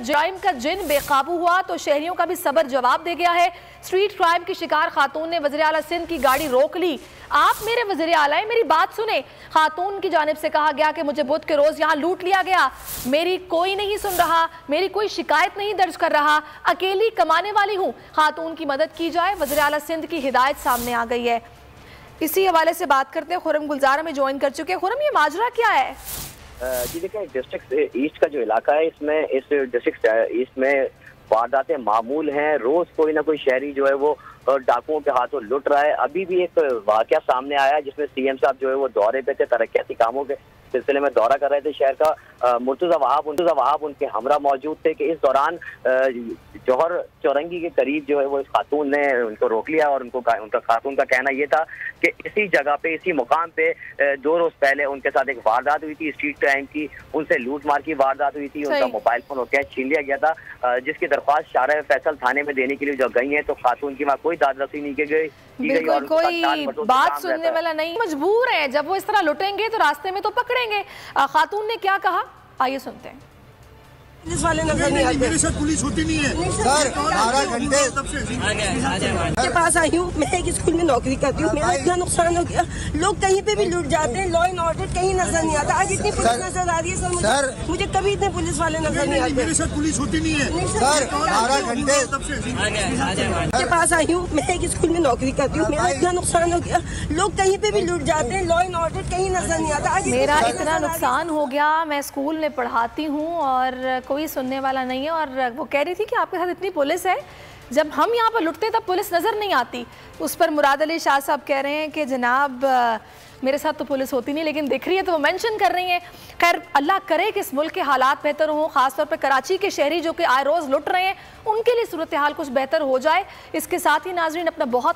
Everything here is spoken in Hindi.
क्राइम का जिन बेकाबू हुआ तो शहरियों का भी सब्र जवाब दे गया है। स्ट्रीट क्राइम की शिकार खातून ने वज़ीर आला सिंध की गाड़ी रोक ली। आप मेरे वज़ीर आला हैं, मेरी बात सुने। खातून की जानिब से कहा गया कि मुझे बुध के रोज यहाँ लूट लिया गया, मेरी कोई नहीं सुन रहा, मेरी कोई शिकायत नहीं दर्ज कर रहा, अकेली कमाने वाली हूँ, खातून की मदद की जाए। वज़ीर आला सिंध की हिदायत सामने आ गई है। इसी हवाले से बात करते हैं, खुरम गुलजार में ज्वाइन कर चुके हैं। खुरम, ये माजरा क्या है? जी देखिए, डिस्ट्रिक्ट ईस्ट का जो इलाका है, इसमें इस डिस्ट्रिक्ट ईस्ट में वारदातें मामूल हैं। रोज कोई ना कोई शहरी जो है वो डाकुओं के हाथों लुट रहा है। अभी भी एक वाकया सामने आया जिसमें सीएम साहब जो है वो दौरे पे थे, तरक्याती कामों के सिलसिले में दौरा कर रहे थे शहर का। मुर्तजा वहाब उनके हमरा मौजूद थे कि इस दौरान जौहर चौरंगी के करीब जो है वो इस खातून ने उनको रोक लिया और उनका खातून का कहना ये था कि इसी जगह पे, इसी मुकाम पे 2 रोज पहले उनके साथ एक वारदात हुई थी स्ट्रीट क्राइम की। उनसे लूट मार की वारदात हुई थी, उनका मोबाइल फोन और कैश छीन लिया गया था, जिसकी दरख्वास्त शाहरा फैसल थाने में देने के लिए जब गई है तो खातून की वहाँ कोई दादरसी नहीं की गई। बिल्कुल कोई बात सुनने वाला नहीं, मजबूर है। जब वो इस तरह लुटेंगे तो रास्ते में तो पकड़ेंगे। खातून ने क्या कहा, आइए सुनते हैं। पुलिस वाले नजर नहीं आते। मेरे साथ पुलिस होती नहीं है सर। 12 घंटे के पास आई हूँ। मैं एक स्कूल में नौकरी करती हूँ। मेरा इतना नुकसान हो गया, लोग कहीं पे भी लूट जाते हैं। लॉ एंड ऑर्डर कहीं नजर नहीं आता। आज इतनी पुलिस नजर आ रही है सर, मुझे कभी इतने पुलिस वाले नजर नहीं आते। मेरे साथ पुलिस होती नहीं है सर। 12 घंटे के पास आई हूँ। मैं एक स्कूल में नौकरी करती हूँ। मेरा इतना नुकसान हो गया, लोग कहीं पे भी लूट जाते हैं। लॉ एंड ऑर्डर कहीं नजर नहीं आता। आज मेरा इतना नुकसान हो गया, मैं स्कूल में पढ़ाती हूँ और कोई सुनने वाला नहीं है। और वो कह रही थी कि आपके साथ इतनी पुलिस है, जब हम यहाँ पर लुटते तब पुलिस नजर नहीं आती। उस पर मुराद अली शाह साहब कह रहे हैं कि जनाब मेरे साथ तो पुलिस होती नहीं, लेकिन दिख रही है तो वो मेंशन कर रही हैं। खैर, अल्लाह करे कि इस मुल्क के हालात बेहतर हों, खासतौर पर कराची के शहरी जो कि आए रोज लुट रहे हैं, उनके लिए सूरत हाल कुछ बेहतर हो जाए। इसके साथ ही नाजरीन, अपना बहुत